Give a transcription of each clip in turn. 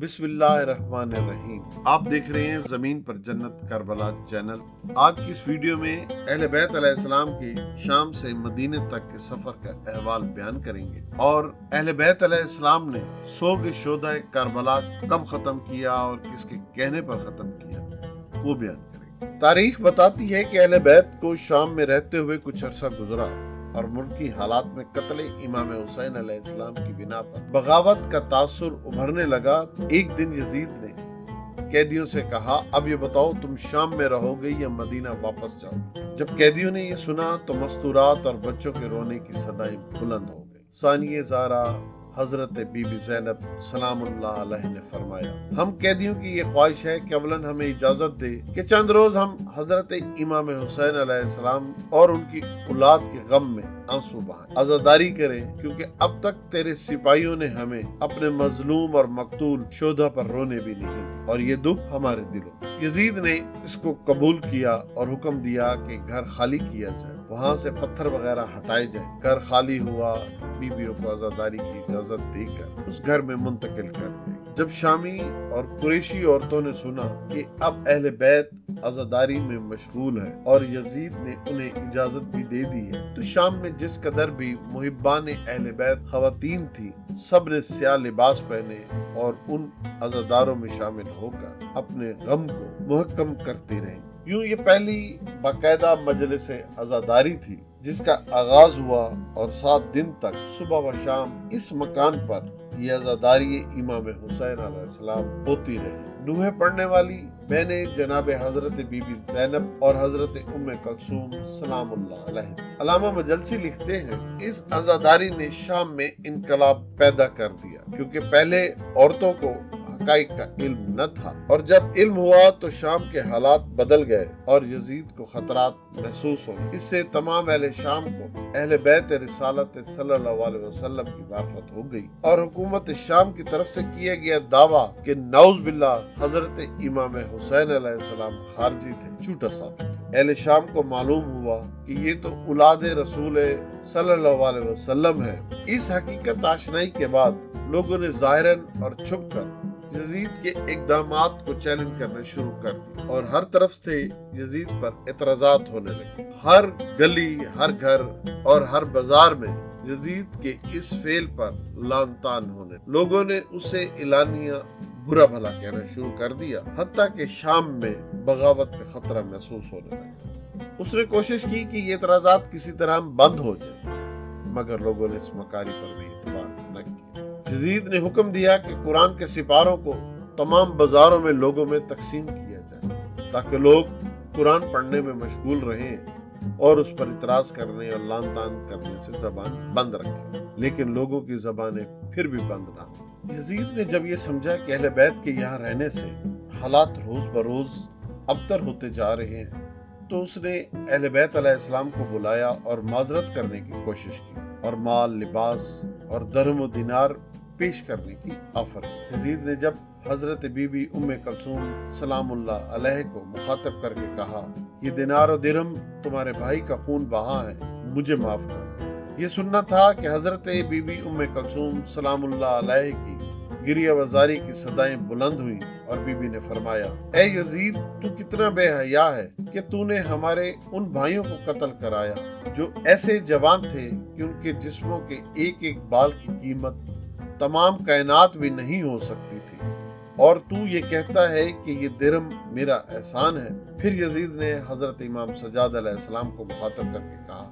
بسم اللہ الرحمن الرحیم۔ آپ دیکھ رہے ہیں زمین پر جنت کربلا چینل۔ آج کی اس ویڈیو میں اہل بیت علیہ السلام کے شام سے مدینے تک کے سفر کا احوال بیان کریں گے اور اہل بیت علیہ السلام نے سوگ شہدائے کربلا کب ختم کیا اور کس کے کہنے پر ختم کیا وہ بیان کریں گے۔ تاریخ بتاتی ہے کہ اہل بیت کو شام میں رہتے ہوئے کچھ عرصہ گزرا اور ملکی حالات میں قتل امام حسین علیہ السلام کی بنا پر بغاوت کا تاثر ابھرنے لگا۔ ایک دن یزید نے قیدیوں سے کہا، اب یہ بتاؤ تم شام میں رہو گے یا مدینہ واپس جاؤ؟ جب قیدیوں نے یہ سنا تو مستورات اور بچوں کے رونے کی صدائیں بلند ہو گئی۔ ثانیہ زہرا حضرت بی بی زینب سلام اللہ علیہ نے فرمایا، ہم قیدیوں کی یہ خواہش ہے کہ اولاً ہمیں اجازت دے کہ چند روز ہم حضرت امام حسین علیہ السلام اور ان کی اولاد کے غم میں آنسو بہائیں، عزاداری کریں، کیونکہ اب تک تیرے سپاہیوں نے ہمیں اپنے مظلوم اور مقتول شہداء پر رونے بھی نہیں دی اور یہ دکھ ہمارے دلوں۔ یزید نے اس کو قبول کیا اور حکم دیا کہ گھر خالی کیا جائے، وہاں سے پتھر وغیرہ ہٹائے جائیں۔ گھر خالی ہوا، بیویوں کو عزاداری کی اجازت دے کر اس گھر میں منتقل کر دی۔ جب شامی اور قریشی عورتوں نے سنا کہ اب اہل بیت عزاداری میں مشغول ہے اور یزید نے انہیں اجازت بھی دے دی ہے، تو شام میں جس قدر بھی محبان اہل بیت خواتین تھی، سب نے سیاہ لباس پہنے اور ان عزاداروں میں شامل ہو کر اپنے غم کو محکم کرتی رہیں۔ یوں یہ پہلی باقاعدہ مجلس عزاداری تھی جس کا آغاز ہوا اور 7 دن تک صبح و شام اس مکان پر یہ عزاداری امام حسین علیہ السلام ہوتی رہی۔ نوحے پڑھنے والی بہنیں جناب حضرت بی بی زینب اور حضرت ام کلثوم سلام اللہ علیہ۔ علامہ مجلسی لکھتے ہیں، اس عزاداری نے شام میں انقلاب پیدا کر دیا، کیونکہ پہلے عورتوں کو حقائق کا علم نہ تھا، اور جب علم ہوا تو شام کے حالات بدل گئے اور یزید کو خطرات محسوس ہوئے۔ اس سے تمام اہل شام کو اہل بیت رسالت صلی اللہ علیہ وسلم کی معرفت ہو گئی اور حکومت شام کی طرف سے کیا گیا دعویٰ کہ نعوذ باللہ حضرت امام حسین علیہ السلام خارجی تھے جھوٹا ثابت ہوا۔ اہل شام کو معلوم ہوا کہ یہ تو اولاد رسول صلی اللہ علیہ وسلم ہے۔ اس حقیقت آشنائی کے بعد لوگوں نے ظاہراً اور چھپ کر یزید کے اقدامات کو چیلنج کرنا شروع کر دی اور ہر طرف سے یزید پر اعتراضات ہونے لگے۔ ہر گلی، ہر گھر اور ہر بازار میں یزید کے اس فعل پر لعن طعن ہونے، لوگوں نے اسے اعلانیہ برا بھلا کہنا شروع کر دیا، حتیٰ کہ شام میں بغاوت کا خطرہ محسوس ہونے لگا۔ اس نے کوشش کی کہ یہ اعتراضات کسی طرح بند ہو جائے، مگر لوگوں نے اس مکاری پر بھی اعتبار نہ کیا۔ یزید نے حکم دیا کہ قرآن کے سپاروں کو تمام بازاروں میں لوگوں میں تقسیم کیا جائے تاکہ لوگ قرآن پڑھنے میں مشغول رہیں اور اس پر اعتراض کرنے اور لعن طعن کرنے سے زبان بند رکھیں، لیکن لوگوں کی زبانیں پھر بھی بند نہ ہوں۔ یزید نے جب یہ سمجھا کہ اہل بیت کے یہاں رہنے سے حالات روز بروز ابتر ہوتے جا رہے ہیں، تو اس نے اہل بیت علیہ السلام کو بلایا اور معذرت کرنے کی کوشش کی اور مال، لباس اور درہم و دینار پیش کرنے کی آفر کی۔ یزید نے جب حضرت بی بی ام کلثوم سلام اللہ علیہ کو مخاطب کر کے کہا، یہ دینار و درہم تمہارے بھائی کا خون بہا ہے، مجھے معاف کر۔ یہ سننا تھا کہ حضرت بی بی ام کلثوم سلام اللہ علیہ کی گریہ وزاری کی صدائیں بلند ہوئی اور بی بی نے فرمایا، اے یزید، تو کتنا بے حیا ہے کہ تو نے ہمارے ان بھائیوں کو قتل کرایا جو ایسے جوان تھے کہ ان کے جسموں کے ایک ایک بال کی قیمت تمام کائنات بھی نہیں ہو سکتی تھی، اور تو یہ کہتا ہے کہ یہ درہم میرا احسان ہے۔ پھر یزید نے حضرت امام سجاد علیہ السلام کو مخاطب کر کے کہا،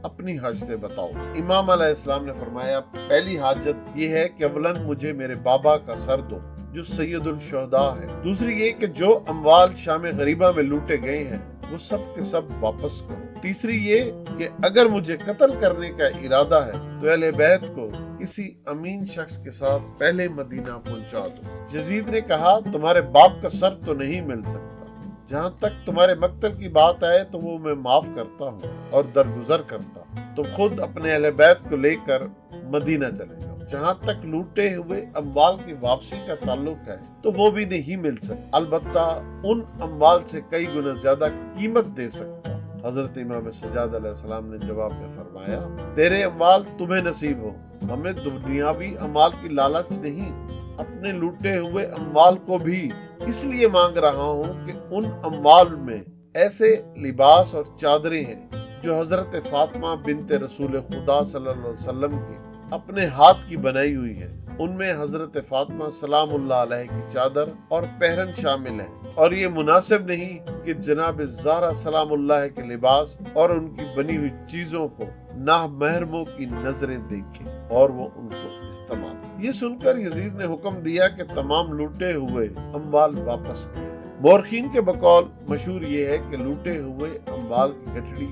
اپنی حاجتیں بتاؤ۔ امام علیہ السلام نے فرمایا، پہلی حاجت یہ ہے کہ اولاً مجھے میرے بابا کا سر دو جو سید الشہداء ہے، دوسری یہ کہ جو اموال شام غریبہ میں لوٹے گئے ہیں وہ سب کے سب واپس کرو، تیسری یہ کہ اگر مجھے قتل کرنے کا ارادہ ہے تو اہل بیت کو کسی امین شخص کے ساتھ پہلے مدینہ پہنچا دو۔ یزید نے کہا، تمہارے باپ کا سر تو نہیں مل سکتا، جہاں تک تمہارے مقتل کی بات ہے تو وہ میں معاف کرتا ہوں اور درگزر کرتا ہوں، تم خود اپنے اہل بیت کو لے کر مدینہ چلے جاؤ۔ جہاں تک لوٹے ہوئے اموال کی واپسی کا تعلق ہے تو وہ بھی نہیں مل سکتا، البتہ ان اموال سے کئی گنا زیادہ قیمت دے سکتا۔ حضرت امام سجاد علیہ السلام نے جواب میں فرمایا، تیرے اموال تمہیں نصیب ہو، ہمیں دنیاوی اموال کی لالچ نہیں۔ اپنے لوٹے ہوئے اموال کو بھی اس لیے مانگ رہا ہوں کہ ان اموال میں ایسے لباس اور چادریں ہیں جو حضرت فاطمہ بنت رسول خدا صلی اللہ علیہ وسلم کی اپنے ہاتھ کی بنائی ہوئی ہے۔ ان میں حضرت فاطمہ سلام اللہ علیہ کی چادر اور پہرن شامل ہیں، اور یہ مناسب نہیں کہ جناب زہرا سلام اللہ کے لباس اور ان کی بنی ہوئی چیزوں کو نامحرموں کی نظریں دیکھیں اور وہ ان کو استعمال۔ یہ سن کر یزید نے حکم دیا کہ تمام لوٹے ہوئے اموال واپس کیے۔ مورخین کے بقول مشہور یہ ہے کہ لوٹے ہوئے اموال کی گٹھڑی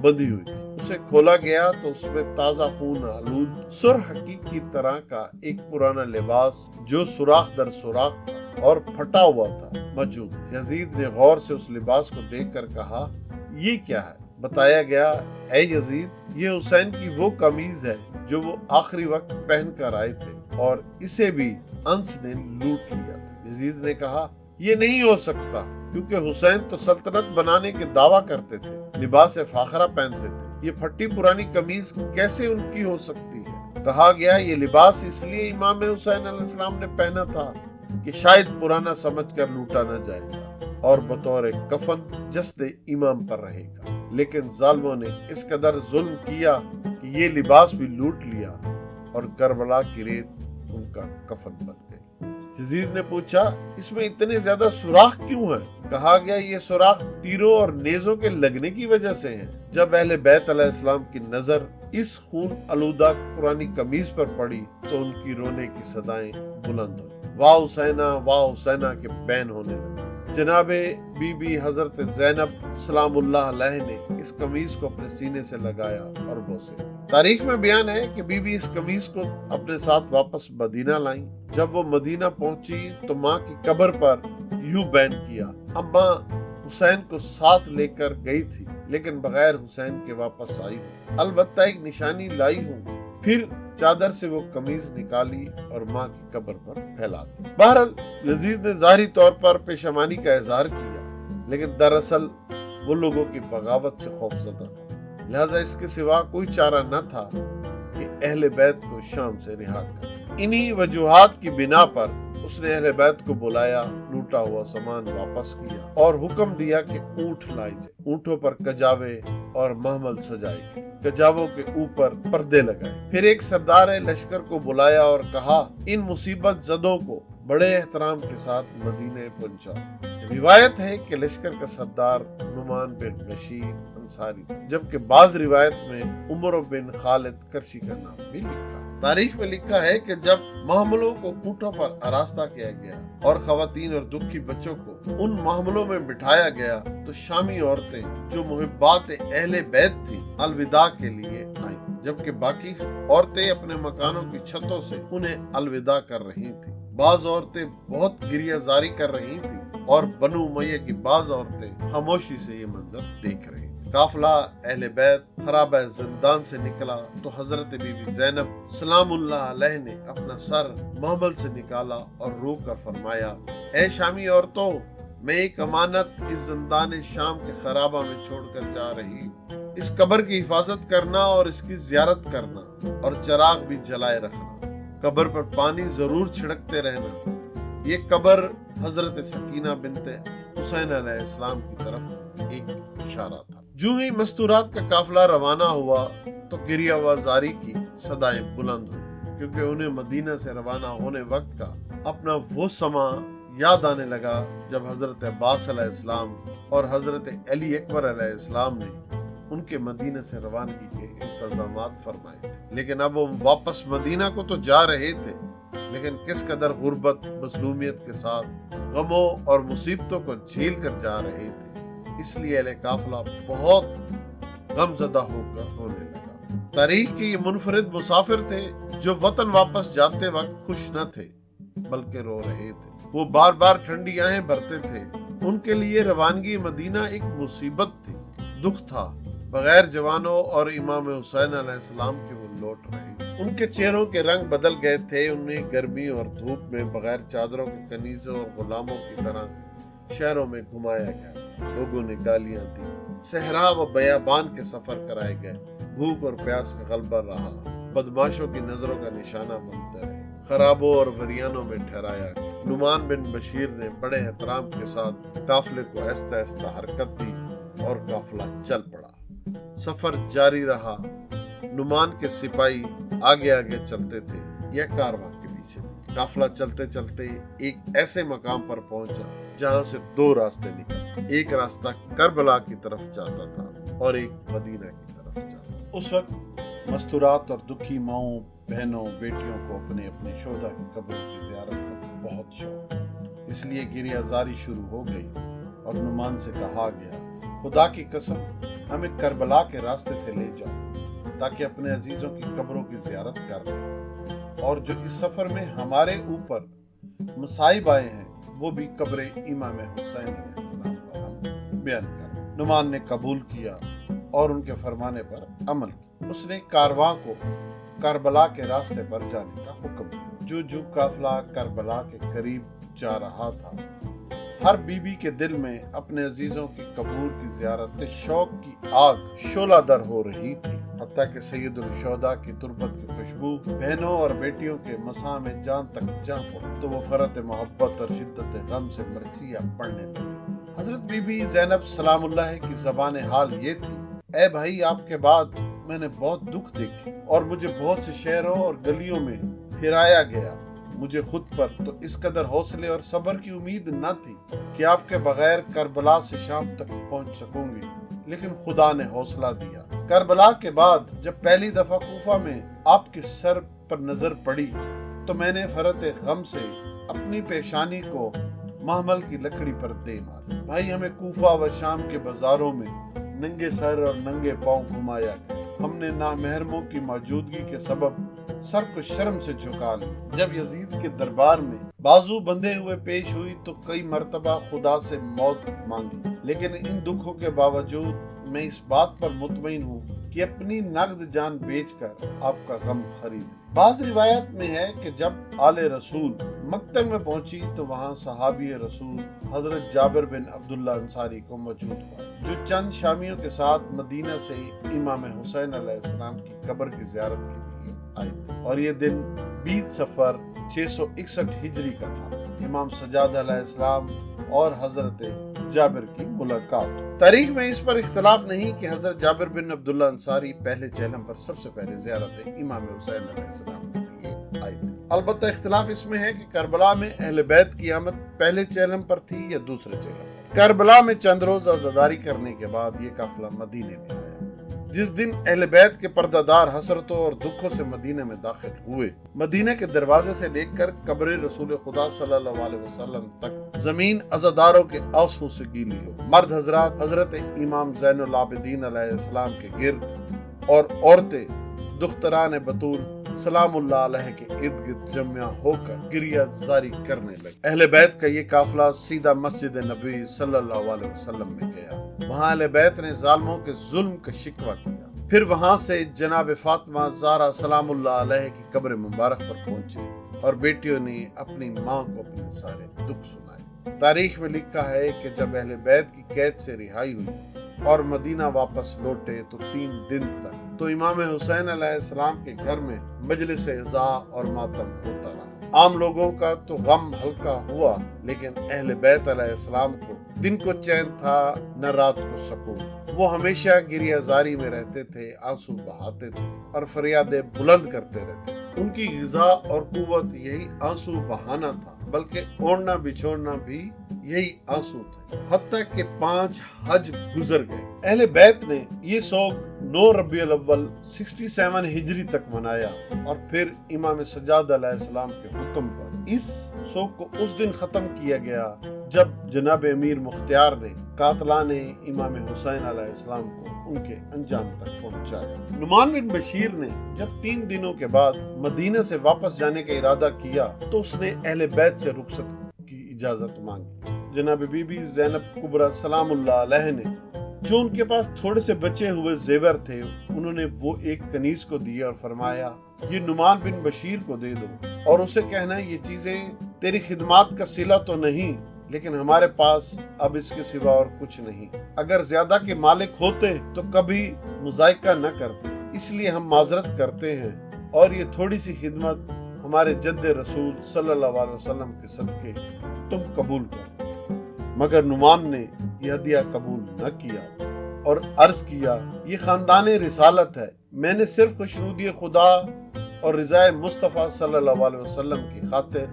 بندھی ہوئی تھی، اسے کھولا گیا تو اس میں تازہ خون آلود سرخ حقیق کی طرح کا ایک پرانا لباس جو سوراخ در سوراخ تھا اور پھٹا ہوا تھا موجود۔ یزید نے غور سے اس لباس کو دیکھ کر کہا، یہ کیا ہے؟ بتایا گیا، اے یزید، یہ حسین کی وہ قمیض ہے جو وہ آخری وقت پہن کر آئے تھے اور اسے بھی انس نے لوٹ لیا تھا۔ یزید نے کہا، یہ نہیں ہو سکتا، کیونکہ حسین تو سلطنت بنانے کے دعویٰ کرتے تھے، لباس فاخرہ پہنتے تھے، یہ پھٹی پرانی قمیض کیسے ان کی ہو سکتی ہے؟ کہا گیا، یہ لباس اس لیے امام حسین علیہ السلام نے پہنا تھا کہ شاید پرانا سمجھ کر لوٹا نہ جائے گا اور بطور کفن جسد امام پر رہے گا، لیکن ظالموں نے اس قدر ظلم کیا کہ یہ لباس بھی لوٹ لیا اور کربلا کی ریت ان کا کفن بن گئی۔ یزید نے پوچھا، اس میں اتنے زیادہ سوراخ کیوں ہیں؟ کہا گیا، یہ سوراخ تیروں اور نیزوں کے لگنے کی وجہ سے ہیں۔ جب اہل بیت علیہ السلام کی نظر اس خون آلودہ پرانی قمیض پر پڑی تو ان کی رونے کی صدائیں بلند ہوئی، واہ حسینہ واہ حسینہ کے بین ہونے لگے۔ جناب بی بی حضرت زینب سلام اللہ علیہ نے اس قمیض کو اپنے سینے سے لگایا اور بوسے۔ تاریخ میں بیان ہے کہ بی بی اس قمیض کو اپنے ساتھ واپس مدینہ لائیں۔ جب وہ مدینہ پہنچی تو ماں کی قبر پر یوں بیان کیا، اماں حسین کو ساتھ لے کر گئی تھی لیکن بغیر حسین کے واپس آئی ہوں، البتہ ایک نشانی لائی ہوں۔ پھر چادر سے وہ قمیض نکالی اور ماں کی قبر پر پھیلا دی۔ بہرحال یزید نے ظاہری طور پر پیشمانی کا اظہار کیا، لیکن دراصل وہ لوگوں کی بغاوت سے خوفزدہ تھا، لہذا اس کے سوا کوئی چارہ نہ تھا کہ اہل بیت کو شام سے رہا کر۔ انہی وجوہات کی بنا پر اس نے اہل بیت کو بلایا، لوٹا ہوا سامان واپس کیا اور حکم دیا کہ اونٹ لائے جائے، اونٹوں پر کجاوے اور محمل سجائے گئے، کجاووں کے اوپر پردے لگائے۔ پھر ایک سردار لشکر کو بلایا اور کہا، ان مصیبت زدوں کو بڑے احترام کے ساتھ مدینے پہنچاؤ۔ روایت ہے کہ لشکر کا سردار نعمان بن بشیر انصاری، جبکہ بعض روایت میں عمر بن خالد کرشی کا نام بھی لکھا۔ تاریخ میں لکھا ہے کہ جب محملوں کو اونٹوں پر آراستہ کیا گیا اور خواتین اور دکھی بچوں کو ان محملوں میں بٹھایا گیا تو شامی عورتیں جو محبات اہل بیت تھی الوداع کے لیے آئیں، جبکہ باقی عورتیں اپنے مکانوں کی چھتوں سے انہیں الوداع کر رہی تھیں۔ بعض عورتیں بہت گریہ زاری کر رہی تھیں اور بنو امیہ کی بعض عورتیں خاموشی سے یہ منظر دیکھ رہی تھیں۔ قافلہ اہل بیت خرابہ زندان سے نکلا تو حضرت بی بی زینب سلام اللہ علیہ نے اپنا سر محمل سے نکالا اور رو کر فرمایا، اے شامی عورتوں، میں ایک امانت اس زندان شام کے خرابہ میں چھوڑ کر جا رہی ہوں۔ اس قبر کی حفاظت کرنا اور اس کی زیارت کرنا اور چراغ بھی جلائے رکھنا، قبر پر پانی ضرور چھڑکتے رہنا۔ یہ قبر حضرت سکینہ بنت حسین علیہ السلام کی طرف ایک اشارہ تھا۔ جو ہی مستورات کا قافلہ روانہ ہوا تو گریہ وزاری کی صدائیں بلند ہوئی، کیونکہ انہیں مدینہ سے روانہ ہونے وقت کا اپنا وہ سما یاد آنے لگا جب حضرت عباس علیہ السلام اور حضرت علی اکبر علیہ السلام نے ان کے مدینہ سے روانگی کے انتظامات فرمائے تھے۔ لیکن اب وہ واپس مدینہ کو تو جا رہے تھے، لیکن کس قدر غربت مظلومیت کے ساتھ غموں اور مصیبتوں کو جھیل کر جا رہے تھے، اس لیے اہل قافلہ بہت غم زدہ ہو کر رونے لگا۔ تاریخ کے یہ منفرد مسافر تھے جو وطن واپس جاتے وقت خوش نہ تھے بلکہ رو رہے تھے۔ وہ بار بار ٹھنڈی آہیں بھرتے تھے۔ ان کے لیے روانگی مدینہ ایک مصیبت تھی، دکھ تھا۔ بغیر جوانوں اور امام حسین علیہ السلام کے وہ لوٹ رہے تھے۔ ان کے چہروں کے رنگ بدل گئے تھے، انہیں گرمی اور دھوپ میں بغیر چادروں کے کنیزوں اور غلاموں کی طرح شہروں میں گھمایا گیا، لوگوں نے گالیاں دی، صحرا و بیابان کے سفر کرائے گئے، بھوک اور پیاس کا غلبہ رہا، بدماشوں کی نظروں کا نشانہ بنتے رہے۔ خرابوں اور وریانوں میں ٹھہرایا۔ نعمان بن بشیر نے بڑے احترام کے ساتھ قافلے کو آہستہ آہستہ حرکت دی اور قافلہ چل پڑا۔ سفر جاری رہا۔ نعمان کے سپاہی آگے آگے چلتے تھے یا کارواں کے پیچھے۔ قافلہ چلتے چلتے ایک ایسے مقام پر پہنچا جہاں سے دو راستے نکلے۔ ایک راستہ کربلا کی طرف جاتا تھا اور ایک مدینہ کی طرف جاتا۔ اس وقت مستورات اور دکھی ماؤں، بہنوں، بیٹیوں کو اپنے اپنے شہداء کی قبروں کی زیارت کا بہت شوق، اس لیے گریہ زاری شروع ہو گئی اور نعمان سے کہا گیا، خدا کی قسم ہمیں کربلا کے راستے سے لے جاؤ تاکہ اپنے عزیزوں کی قبروں کی زیارت کر لیں، اور جو اس سفر میں ہمارے اوپر مصائب آئے ہیں وہ بھی قبر امام حسین علیہ السلام پر ہم بیان کریں۔ نعمان نے قبول کیا اور ان کے فرمانے پر عمل کیا۔ اس نے کارواں کو کربلا کے راستے پر جانے کا حکم دیا۔ جو قافلہ کربلا کے قریب جا رہا تھا، ہر بی بی کے دل میں اپنے عزیزوں کی قبور کی زیارت شوق کی آگ شعلہ در ہو رہی تھی، حتیٰ کہ سید الشہداء کی تربت کی خوشبو بہنوں اور بیٹیوں کے مساں میں جان تک جا پڑی تو وہ فرط محبت اور شدت غم سے مرثیہ پڑھنے لگی۔ حضرت بی بی زینب سلام اللہ کی زبان حال یہ تھی، اے بھائی، آپ کے بعد میں نے بہت دکھ دیکھے اور مجھے بہت سے شہروں اور گلیوں میں پھرایا گیا۔ مجھے خود پر تو اس قدر حوصلے اور صبر کی امید نہ تھی کہ آپ کے بغیر کربلا سے شام تک پہنچ سکوں گی، لیکن خدا نے حوصلہ دیا۔ کربلا کے بعد جب پہلی دفعہ کوفہ میں آپ کے سر پر نظر پڑی تو میں نے فرط غم سے اپنی پیشانی کو محمل کی لکڑی پر دے مارا۔ بھائی، ہمیں کوفہ و شام کے بازاروں میں ننگے سر اور ننگے پاؤں گھمایا گیا۔ ہم نے نامحرموں کی موجودگی کے سبب سر کو شرم سے جھکا لیا۔ جب یزید کے دربار میں بازو بندھے ہوئے پیش ہوئی تو کئی مرتبہ خدا سے موت مانگی، لیکن ان دکھوں کے باوجود میں اس بات پر مطمئن ہوں کہ اپنی نقد جان بیچ کر آپ کا غم خرید۔ بعض روایت میں ہے کہ جب آل رسول مقتل میں پہنچی تو وہاں صحابی رسول حضرت جابر بن عبداللہ انصاری کو موجود ہوا، جو چند شامیوں کے ساتھ مدینہ سے امام حسین علیہ السلام کی قبر کی زیارت کے لیے آئے تھے، اور یہ دن 20 صفر 661 ہجری کا تھا۔ امام سجاد علیہ السلام اور حضرت جابر کی ملاقات۔ تاریخ میں اس پر اختلاف نہیں کہ حضرت جابر بن عبداللہ انصاری پہلے چہلم پر سب سے پہلے زیارت امام حسین علیہ السلام کے لیے آئے تھے۔ البتہ اختلاف اس میں ہے کہ کربلا میں اہل بیت کی آمد پہلے چہلم پر تھی یا دوسرے چہلم پر۔ کربلا میں چند روز عزاداری کرنے کے بعد یہ قافلہ مدینے میں آیا۔ جس دن اہل بیت کے پردہ دار حسرتوں اور دکھوں سے مدینہ میں داخل ہوئے، مدینہ کے دروازے سے لے کر قبر رسول خدا صلی اللہ علیہ وسلم تک زمین عزاداروں کے آنسوں سے گیلی ہو۔ مرد حضرات حضرت امام زین العابدین علیہ السلام کے گرد اور عورتیں دختران بطول سلام اللہ علیہ کے ارد گرد جمع ہو کر گریہ زاری کرنے لگے۔ اہل بیت کا یہ قافلہ سیدھا مسجد نبی صلی اللہ علیہ وسلم میں گیا۔ وہاں اہل بیت نے ظالموں کے ظلم کا شکوہ کیا۔ پھر وہاں سے جناب فاطمہ زہرا سلام اللہ علیہ کی قبر مبارک پر پہنچے اور بیٹیوں نے اپنی ماں کو اپنے سارے دکھ سنائے۔ تاریخ میں لکھا ہے کہ جب اہل بیت کی قید سے رہائی ہوئی اور مدینہ واپس لوٹے تو 3 دن تک تو امام حسین علیہ السلام کے گھر میں مجلس عزا اور ماتم ہوتا رہا۔ عام لوگوں کا تو غم ہلکا ہوا، لیکن اہل بیت علیہ السلام کو دن کو چین تھا نہ رات کو سکون۔ وہ ہمیشہ گریہ زاری میں رہتے تھے، آنسو بہاتے تھے اور فریادیں بلند کرتے رہتے۔ ان کی غذا اور قوت یہی آنسو بہانا تھا، بلکہ اوڑھنا بچھوڑنا بھی یہی آنسو تھے، حتیٰ کہ 5 حج گزر گئے۔ اہل بیت نے یہ سوگ 9 ربیع الاول 67 ہجری تک منایا اور پھر امام سجاد علیہ السلام کے حکم پر اس سوگ کو اس دن ختم کیا گیا جب جناب امیر مختار نے قاتلان امام حسین علیہ السلام کو ان کے انجام تک پہنچایا۔ نعمان بن بشیر نے جب 3 دنوں کے بعد مدینہ سے واپس جانے کا ارادہ کیا تو اس نے اہل بیت سے رخصت کی اجازت مانگی۔ جناب بی بی زینب کبریٰ سلام اللہ علیہ نے جو ان کے پاس تھوڑے سے بچے ہوئے زیور تھے انہوں نے وہ ایک کنیز کو دیا اور فرمایا، یہ نعمان بن بشیر کو دے دو اور اسے کہنا یہ چیزیں تیری خدمات کا صلہ تو نہیں، لیکن ہمارے پاس اب اس کے سوا اور کچھ نہیں۔ اگر زیادہ کے مالک ہوتے تو کبھی مذائقہ نہ کرتے، اس لیے ہم معذرت کرتے ہیں اور یہ تھوڑی سی خدمت ہمارے جد رسول صلی اللہ علیہ وسلم کے صدقے تم قبول کرو۔ مگر نعمان نے یہ ہدیہ قبول نہ کیا اور عرض کیا یہ خاندان رسالت ہے، میں نے صرف خوشنودی خدا اور رضا مصطفیٰ صلی اللہ علیہ وسلم کی خاطر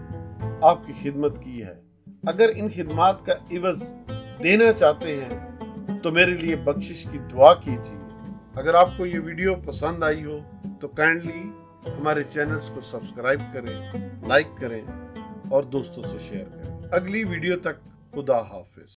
آپ کی خدمت کی ہے، اگر ان خدمات کا عوض دینا چاہتے ہیں تو میرے لیے بخشش کی دعا کیجیے۔ اگر آپ کو یہ ویڈیو پسند آئی ہو تو کائنڈلی ہمارے چینلز کو سبسکرائب کریں، لائک کریں اور دوستوں سے شیئر کریں۔ اگلی ویڈیو تک خدا حافظ۔